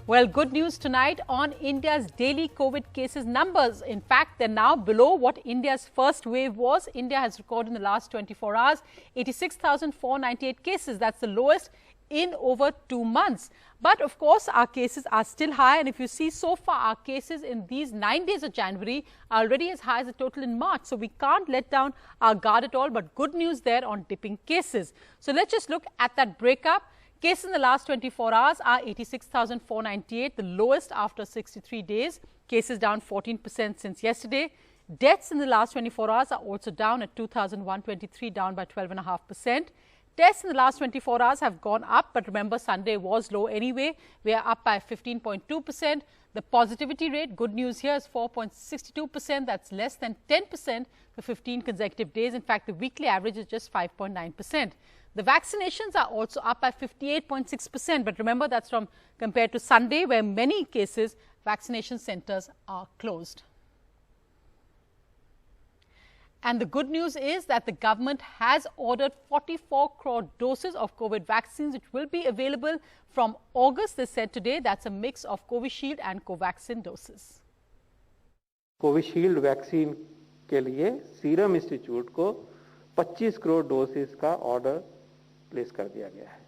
Well, good news tonight on India's daily COVID cases numbers. In fact, they're now below what India's first wave was. India has recorded in the last 24 hours 86,498 cases. That's the lowest in over 2 months. But of course, our cases are still high. And if you see so far, our cases in these 9 days of January are already as high as the total in March. So we can't let down our guard at all. But good news there on dipping cases. So let's just look at that breakup. Cases in the last 24 hours are 86,498, the lowest after 63 days. Cases down 14% since yesterday. Deaths in the last 24 hours are also down at 2,123, down by 12.5%. Tests in the last 24 hours have gone up, but remember Sunday was low anyway. We are up by 15.2%. The positivity rate, good news here, is 4.62%. That's less than 10% for 15 consecutive days. In fact, the weekly average is just 5.9%. The vaccinations are also up by 58.6%. But remember, that's from compared to Sunday, where many cases, vaccination centers are closed. And the good news is that the government has ordered 44 crore doses of COVID vaccines, which will be available from August, they said today. That's a mix of Covishield and Covaxin doses. Covishield vaccine के लिए serum institute को 25 crore doses का order place कर दिया गया है।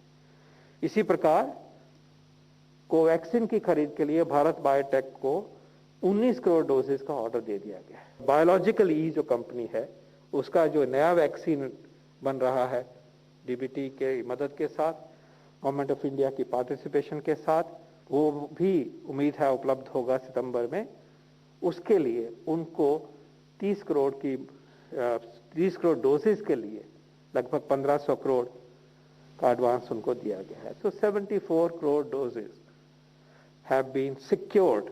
इसी प्रकार कोवैक्सिन की खरीद के लिए भारत बायोटेक को 19 करोड़ डोसेस का ऑर्डर दे दिया गया है। बायोलॉजिकल ई जो कंपनी है, उसका जो नया वैक्सीन बन रहा है, डीबीटी के मदद के साथ, गवर्नमेंट ऑफ इंडिया की पार्टिसिपेशन के साथ, वो भी उम्मीद है उपलब्ध होगा सितंबर में। उसके लिए उनको 30 करोड़ डोसेस के लिए लगभग 1500 करोड़ का एडवांस उनको दिया गया है। So 74 crore doses have been secured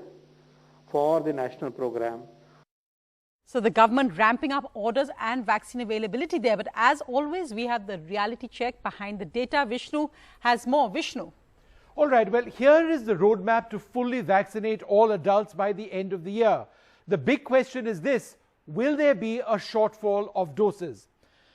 for the national program. So the government ramping up orders and vaccine availability there. But as always, we have the reality check behind the data. Vishnu has more. Vishnu. All right, well, here is the roadmap to fully vaccinate all adults by the end of the year. The big question is this: will there be a shortfall of doses?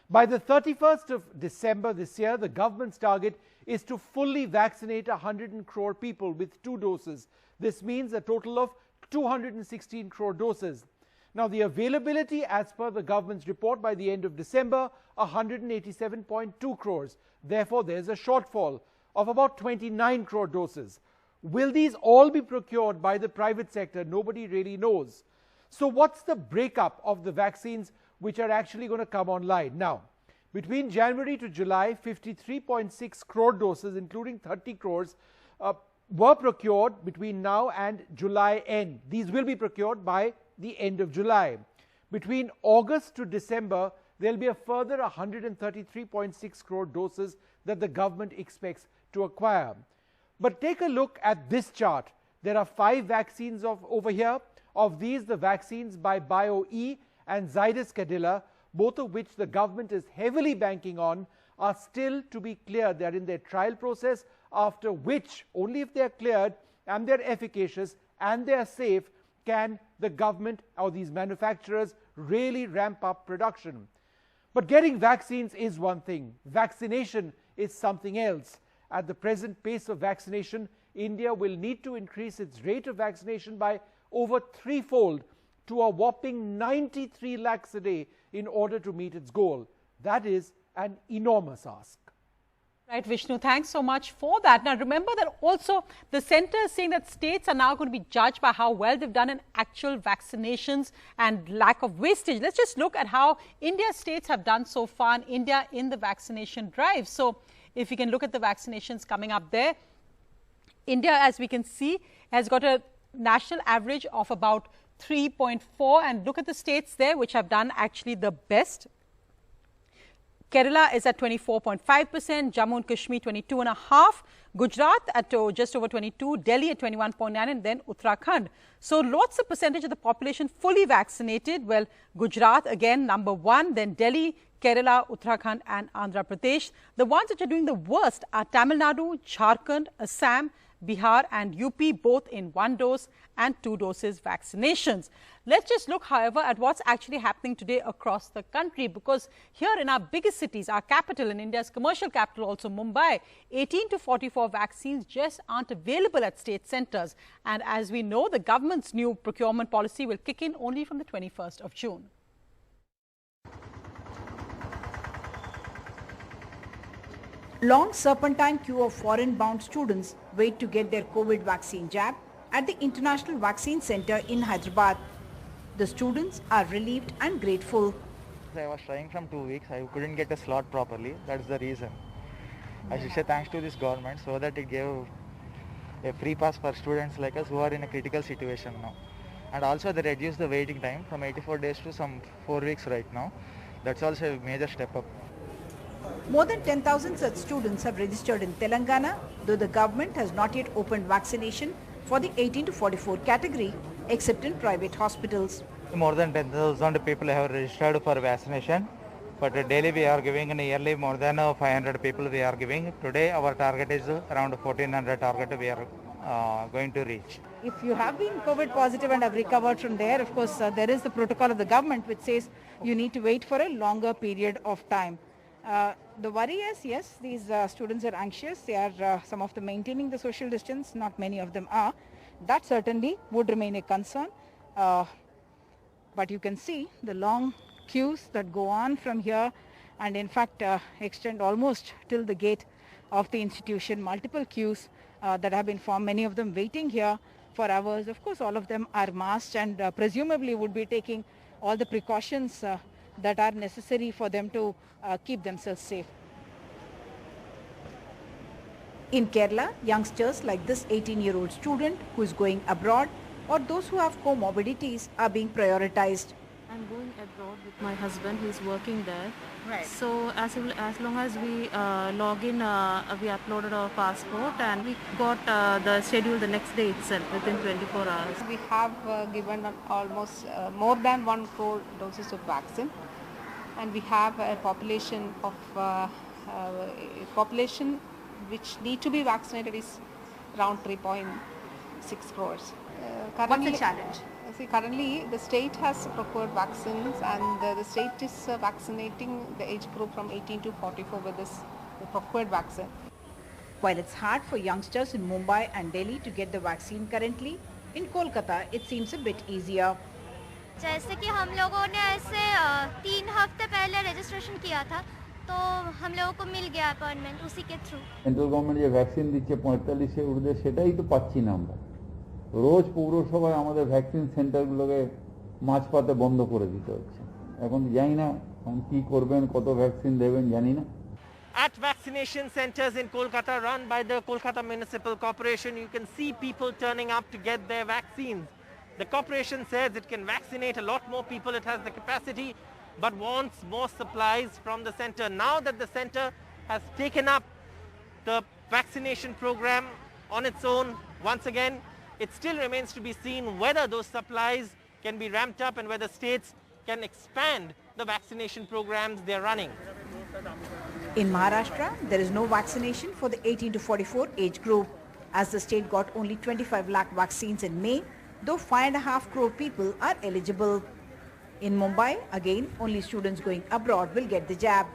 By the 31st of December this year, the government's target is to fully vaccinate 100 crore people with 2 doses. This means a total of 216 crore doses. Now, the availability as per the government's report by the end of December, 187.2 crores. Therefore, there's a shortfall of about 29 crore doses. Will these all be procured by the private sector? Nobody really knows. So what's the breakup of the vaccines which are actually going to come online? Now, between January to July, 53.6 crore doses, including 30 crores, were procured between now and July end. These will be procured by the end of July. Between August to December, there will be a further 133.6 crore doses that the government expects to acquire. But take a look at this chart. There are 5 vaccines over here. Of these, the vaccines by BioE and Zydus Cadila, both of which the government is heavily banking on, are still to be cleared. They are in their trial process, after which, only if they are cleared and they are efficacious and they are safe, can the government or these manufacturers really ramp up production. But getting vaccines is one thing. Vaccination is something else. At the present pace of vaccination, India will need to increase its rate of vaccination by over 3-fold to a whopping 93 lakhs a day in order to meet its goal. That is an enormous ask. Right, Vishnu, thanks so much for that. Now, remember that also the centre is saying that states are now going to be judged by how well they've done in actual vaccinations and lack of wastage. Let's just look at how India's states have done so far in India in the vaccination drive. So, if you can look at the vaccinations coming up there, India, as we can see, has got a national average of about 3.4, and look at the states there which have done actually the best. Kerala is at 24.5%, Jammu and Kashmir 22.5%, Gujarat at just over 22%, Delhi at 21.9%, and then Uttarakhand. So lots of percentage of the population fully vaccinated. Well, Gujarat again number 1, then Delhi, Kerala, Uttarakhand and Andhra Pradesh. The ones which are doing the worst are Tamil Nadu, Jharkhand, Assam, Bihar and UP both in 1 dose and 2 doses vaccinations. Let's just look, however, at what's actually happening today across the country, because here in our biggest cities, our capital, in India's commercial capital also, Mumbai, 18 to 44 vaccines just aren't available at state centres. And as we know, the government's new procurement policy will kick in only from the 21st of June. Long serpentine queue of foreign-bound students wait to get their COVID vaccine jab at the International Vaccine Centre in Hyderabad. The students are relieved and grateful. I was trying from 2 weeks. I couldn't get a slot properly. That's the reason. I should say thanks to this government so that it gave a free pass for students like us who are in a critical situation now. And also they reduced the waiting time from 84 days to some 4 weeks right now. That's also a major step up. More than 10,000 such students have registered in Telangana, though the government has not yet opened vaccination for the 18 to 44 category, except in private hospitals. More than 10,000 people have registered for vaccination, but daily we are giving, yearly more than 500 people we are giving. Today our target is around 1,400 target we are going to reach. If you have been COVID positive and have recovered from there, of course there is the protocol of the government which says you need to wait for a longer period of time. The worry is, yes, these students are anxious. They are some of them maintaining the social distance, not many of them are. That certainly would remain a concern. But you can see the long queues that go on from here and in fact extend almost till the gate of the institution. Multiple queues that have been formed, many of them waiting here for hours. Of course, all of them are masked and presumably would be taking all the precautions that are necessary for them to keep themselves safe. In Kerala, youngsters like this 18-year-old student who is going abroad or those who have comorbidities are being prioritized. I'm going abroad with my husband who is working there. Right. So as long as we log in, we uploaded our passport and we got the schedule the next day itself within 24 hours. We have given almost more than 1 crore doses of vaccine, and we have a population of which need to be vaccinated is around 3.6 crores. What's the challenge? See, currently the state has procured vaccines and the state is vaccinating the age group from 18 to 44 with this procured vaccine. While it's hard for youngsters in Mumbai and Delhi to get the vaccine currently, in Kolkata it seems a bit easier. जैसे कि हम लोगों ने ऐसे 3 हफ्ते पहले registration किया था तो हम लोगों को मिल गया अपॉइंटमेंट उसी के थ्रू सेंट्रल गवर्नमेंट যে ভ্যাকসিন দিচ্ছে 45 এর ঊর্ধ্বে সেটাই তো পাচ্ছি না আমরা রোজ পৌরসভায় আমাদের ভ্যাকসিন সেন্টারগুলোকে মাঝপথে বন্ধ করে দিতে হচ্ছে এখন জানি না কি করবেন কত ভ্যাকসিন দেবেন জানি না At vaccination centers in Kolkata run by the Kolkata Municipal Corporation, you can see people turning up to get their vaccines. The corporation says it can vaccinate a lot more people, it has the capacity, but wants more supplies from the center. Now that the center has taken up the vaccination program on its own, once again, it still remains to be seen whether those supplies can be ramped up and whether states can expand the vaccination programs they're running. In Maharashtra, there is no vaccination for the 18 to 44 age group, as the state got only 25 lakh vaccines in May, though 5.5 crore people are eligible. In Mumbai, again, only students going abroad will get the jab.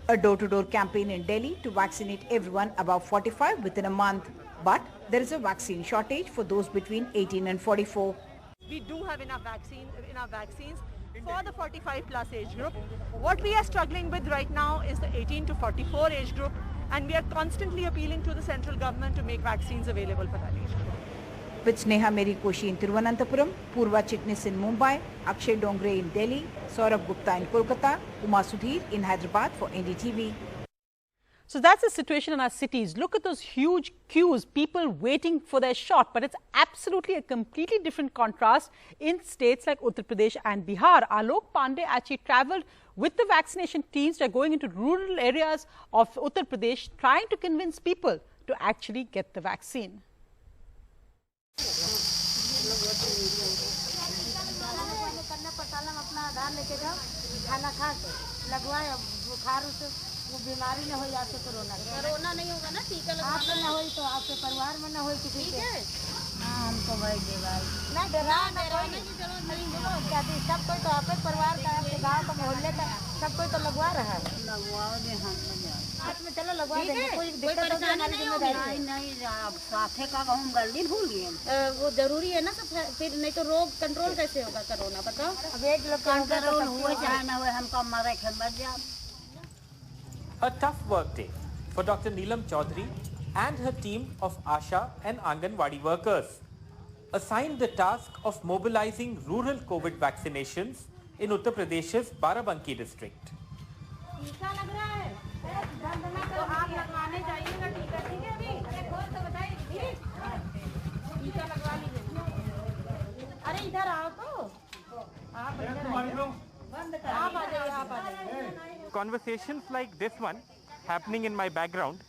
A door-to-door campaign in Delhi to vaccinate everyone above 45 within a month. But there is a vaccine shortage for those between 18 and 44. We do have enough vaccines for the 45 plus age group. What we are struggling with right now is the 18 to 44 age group, and we are constantly appealing to the central government to make vaccines available for that age group. With Sneha Meri Koshi in Thiruvananthapuram, Purva Chitnis in Mumbai, Akshay Dongre in Delhi, Saurabh Gupta in Kolkata, Uma Sudhir in Hyderabad for NDTV. So that's the situation in our cities. Look at those huge queues, people waiting for their shot. But it's absolutely a completely different contrast in states like Uttar Pradesh and Bihar. Alok Pandey actually travelled with the vaccination teams that are going into rural areas of Uttar Pradesh, trying to convince people to actually get the vaccine. वो बीमारी न हो आपको corona नहीं होगा ना, टीका लगवाना आपको न हो तो आपके परिवार में न हो किसी के। हाँ हमको भाई दे भाई ना डराना की जरूरत नहीं है, सब कोई तो आपके परिवार का, आपके गाँव का, मोहल्ले का सब कोई तो लगवा रहा है। लगवाओ दे हाथ में, चलो लगवा देंगे, कोई दिक्कत होगी हमारी जिम्मेदारी नहीं। आप साथे का हम गलती भूल गए, वो जरूरी है ना, फिर नहीं तो रोग कंट्रोल कैसे होगा कोरोना, बताओ। अब एक लोग कंट्रोल हुए चाहे ना हुए, हमको मरे के मर जाओ। A tough work day for Dr. Neelam Chaudhary and her team of Asha and Anganwadi workers, assigned the task of mobilizing rural COVID vaccinations in Uttar Pradesh's Barabanki district. टीका लग रहा है, तो आप लगवाने जाइएगा टीका, ठीक है? अभी खोल तो बताइए, टीका लगवा लीजिए। अरे इधर आओ तो आप आ जाइए, आप आ जाइए। Conversations like this one happening in my background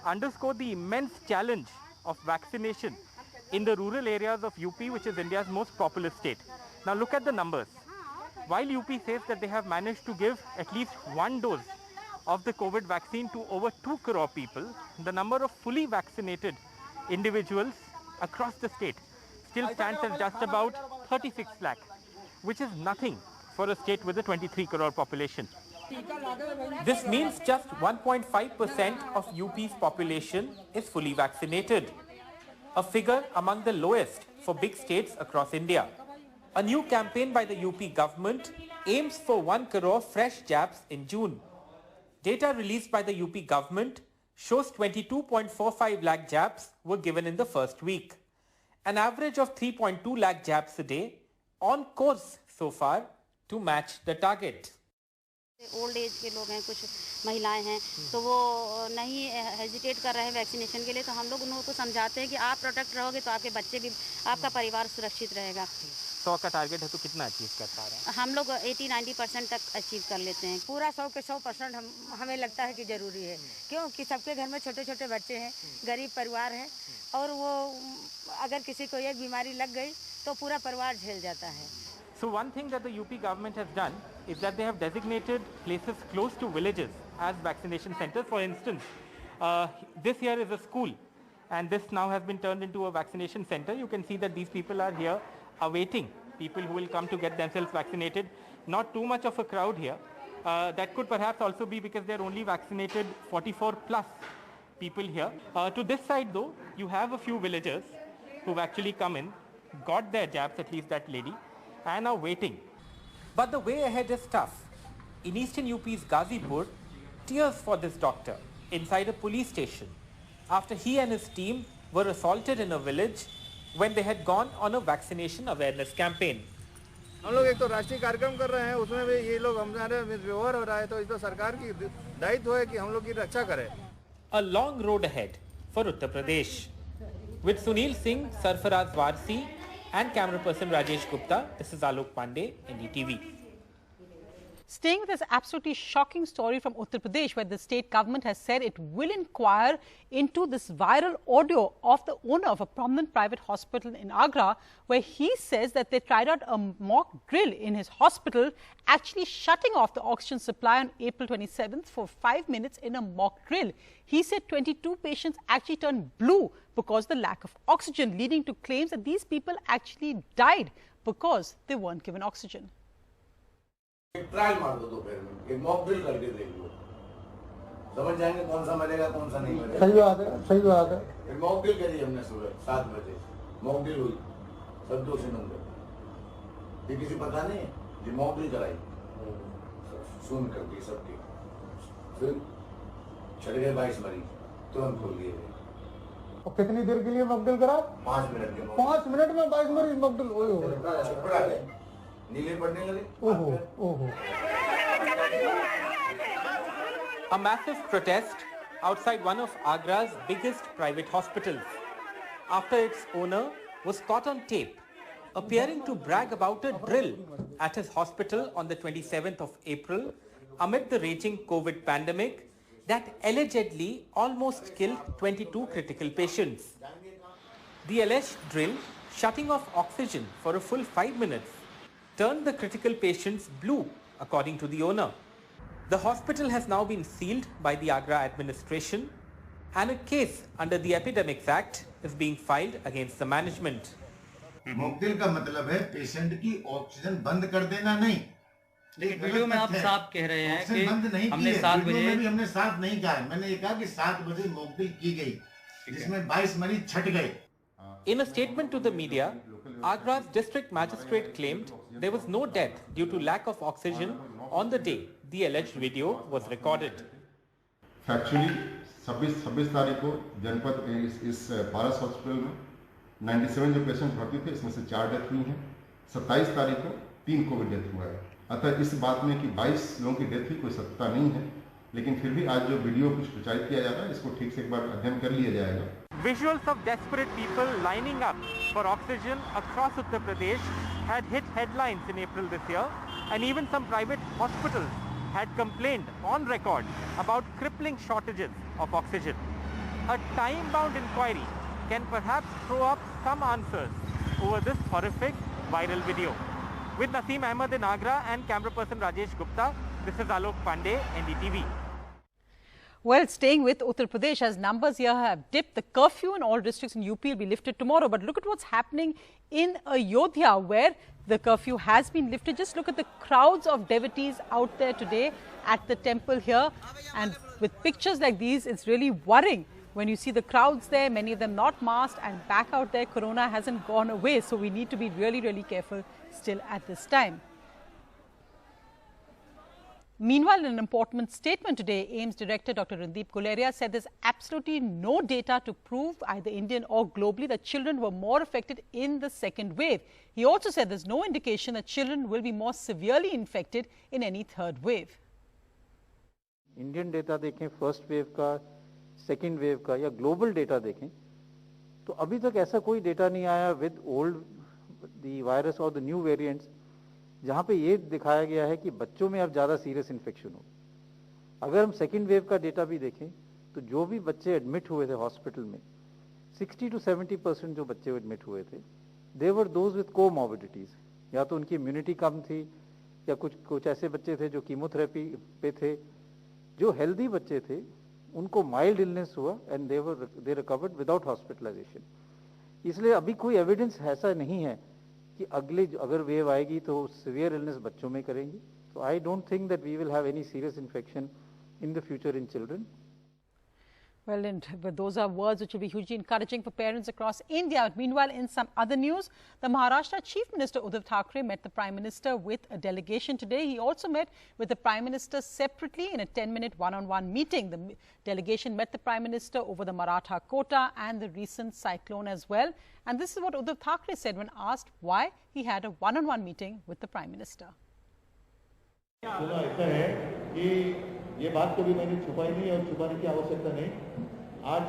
underscore the immense challenge of vaccination in the rural areas of UP, which is India's most populous state. Now look at the numbers. While UP says that they have managed to give at least one dose of the COVID vaccine to over 2 crore people, the number of fully vaccinated individuals across the state still stands at just about 36 lakh, which is nothing for a state with a 23 crore population. This means just 1.5% of UP's population is fully vaccinated, a figure among the lowest for big states across India. A new campaign by the UP government aims for 1 crore fresh jabs in June. Data released by the UP government shows 22.45 lakh jabs were given in the first week, an average of 3.2 lakh jabs a day, on course so far to match the target. Old age के लोग हैं, कुछ महिलाएं हैं, तो वो नहीं hesitate कर रहे हैं वैक्सीनेशन के लिए, तो हम लोग उनको समझाते हैं कि आप प्रोटेक्ट रहोगे तो आपके बच्चे भी, आपका परिवार सुरक्षित रहेगा। 100 का टारगेट है तो कितना अचीव कर पा रहे हैं? हम लोग 80-90% तक अचीव कर लेते हैं। पूरा 100 के 100% हमें लगता है कि ज़रूरी है, क्योंकि सबके घर में छोटे छोटे बच्चे हैं, गरीब परिवार है, और वो अगर किसी को एक बीमारी लग गई तो पूरा परिवार झेल जाता है। So one thing that the UP government has done is that they have designated places close to villages as vaccination centers. For instance, this here is a school, and this now has been turned into a vaccination center. You can see that these people are here awaiting people who will come to get themselves vaccinated. Not too much of a crowd here. That could perhaps also be because they're only vaccinated 44 plus people here. To this side though, you have a few villagers who've actually come in, got their jabs, at least that lady, and are waiting. But the way ahead is tough. In eastern UP's Gazipur, tears for this doctor inside a police station after he and his team were assaulted in a village when they had gone on a vaccination awareness campaign. हम लोग एक तो राष्ट्रीय कार्यक्रम कर रहे हैं, उसमें भी ये लोग हमारे व्यवहार हो रहा है, तो ये तो सरकार की दायित्व है कि हम लोग की रक्षा करें. A long road ahead for Uttar Pradesh. With Sunil Singh, Sarfaraz Warsi and camera person Rajesh Gupta, this is Alok Pandey, NDTV. Staying with this absolutely shocking story from Uttar Pradesh, where the state government has said it will inquire into this viral audio of the owner of a prominent private hospital in Agra, where he says that they tried out a mock drill in his hospital, actually shutting off the oxygen supply on April 27th for 5 minutes in a mock drill. He said 22 patients actually turned blue because of the lack of oxygen, leading to claims that these people actually died because they weren't given oxygen. Trial मार दो दोपहर में, एक mock drill करके देख लो, समझ जाएंगे कौन सा मरेगा कौन सा नहीं मरेगा। सही बात है, सही बात है। एक मॉक ड्रिल करी हमने सुबह 7 बजे, मॉक ड्रिल हुई, सब दोषी नंबर, ये किसी पता नहीं है, ये मॉक ड्रिल कराई, सुन करके सबके, फिर चढ़ गए 22 मरीज, तुरंत खोल दिए गए। और कितनी देर के लिए मॉक ड्रिल करा? 5 मिनट के। 5 मिनट में 22 मरीज मॉक ड्रिल हुए हो। छपड़ा गए, नीले पड़ने लगे। ओहो, ओहो। A massive protest outside one of Agra's biggest private hospitals after its owner was caught on tape appearing to brag about a drill at his hospital on the 27th of April amid the raging COVID pandemic that allegedly almost killed 22 critical patients. The alleged drill, shutting off oxygen for a full 5 minutes, turned the critical patients blue, according to the owner. The hospital has now been sealed by the Agra administration and a case under the Epidemics Act is being filed against the management. Mock drill का मतलब है patient की oxygen बंद कर देना नहीं। लेकिन video में आप साफ कह रहे हैं कि बंद नहीं हमने 7 बजे में भी हमने साफ नहीं कहा, मैंने ये कहा कि 7 बजे मॉकड्रिल की गई जिसमें 22 मरीज छट गए। In a statement to the media, Agra's district magistrate claimed there was no death due to lack of oxygen on the day the alleged video was recorded. Factually, 26 तारीख को जनपद इस पारस हॉस्पिटल में 97 जो पेशेंट भर्ती थे, इसमें से 4 डेथ हुई हैं। 27 तारीख को 3 कोविड डेथ हुआ है। अतः इस बात में कि 22 लोगों की डेथ हुई कोई सत्यता नहीं है, लेकिन फिर भी आज जो वीडियो कुछ प्रचारित किया जा रहा है इसको ठीक से एक बार अध्ययन कर लिया जाएगा। Visuals of desperate people lining up for oxygen across Uttar Pradesh had hit headlines in April this year, and even some private hospitals had complained on record about crippling shortages of oxygen. A time-bound inquiry can perhaps throw up some answers over this horrific viral video. With Naseem Ahmed in Agra and camera person Rajesh Gupta, this is Alok Pandey, NDTV. Well, staying with Uttar Pradesh, as numbers here have dipped, the curfew in all districts in UP will be lifted tomorrow. But look at what's happening in Ayodhya, where the curfew has been lifted. Just look at the crowds of devotees out there today at the temple here. And with pictures like these, it's really worrying when you see the crowds there, many of them not masked, and back out there, Corona hasn't gone away. So we need to be really, really careful still at this time. Meanwhile, in an important statement today, AIIMS Director Dr. Randeep Guleria said there's absolutely no data to prove, either Indian or globally, that children were more affected in the second wave. He also said there's no indication that children will be more severely infected in any third wave. Indian data देखें, first wave का, second wave का, या global data देखें, तो अभी तक ऐसा कोई data नहीं आया with the virus or the new variants, जहाँ पे ये दिखाया गया है कि बच्चों में अब ज़्यादा सीरियस इन्फेक्शन हो। अगर हम सेकेंड वेव का डेटा भी देखें तो जो भी बच्चे एडमिट हुए थे हॉस्पिटल में, 60 to 70% जो बच्चे एडमिट हुए थे, दे वर दोज विद कोमॉर्बिडिटीज़, या तो उनकी इम्यूनिटी कम थी या कुछ ऐसे बच्चे थे जो कीमोथेरेपी पे थे। जो हेल्दी बच्चे थे उनको माइल्ड इलनेस हुआ and they recovered without hospitalisation. इसलिए अभी कोई एविडेंस ऐसा नहीं है कि अगर वेव आएगी तो सीवियर इलनेस बच्चों में करेंगी। So I don't think that we will have any serious infection in the future in children. Well, but those are words which will be hugely encouraging for parents across India. Meanwhile, in some other news, the Maharashtra Chief Minister Uddhav Thackeray met the Prime Minister with a delegation today. He also met with the Prime Minister separately in a 10-minute one-on-one meeting. The delegation met the Prime Minister over the Maratha quota and the recent cyclone as well. And this is what Uddhav Thackeray said when asked why he had a one-on-one meeting with the Prime Minister. ऐसा है कि ये बात कभी मैंने छुपाई नहीं और छुपाने की आवश्यकता नहीं। आज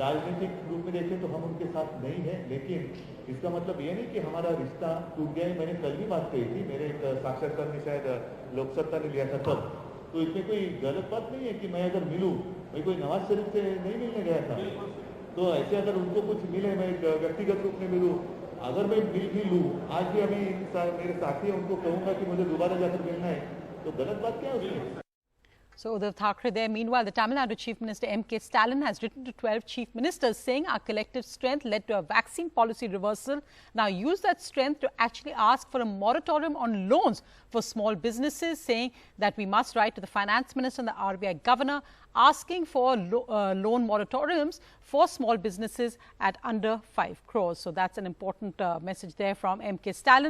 राजनीतिक रूप में देखें तो हम उनके साथ नहीं हैं, लेकिन इसका मतलब ये नहीं कि हमारा रिश्ता टूट गया है। मैंने कल भी बात कही थी, मेरे एक साक्षात्कार में शायद लोक सत्ता ने लिया था तब, तो इसमें कोई गलत बात नहीं है कि मैं अगर मिलूँ, मैं कोई नवाज शरीफ से नहीं मिलने गया था, तो ऐसे अगर उनको कुछ मिले, मैं व्यक्तिगत रूप में मिलूँ, अगर मैं मिल भी लूँ, आज भी हमें मेरे साथी उनको कहूँगा कि मुझे दोबारा जाकर मिलना है, तो गलत बात क्या है उसमें? So Uddhav Thackeray there. Meanwhile, the Tamil Nadu Chief Minister M.K. Stalin has written to 12 chief ministers saying our collective strength led to a vaccine policy reversal. Now use that strength to actually ask for a moratorium on loans for small businesses, saying that we must write to the finance minister and the RBI governor asking for loan moratoriums for small businesses at under 5 crores. So that's an important message there from M.K. Stalin.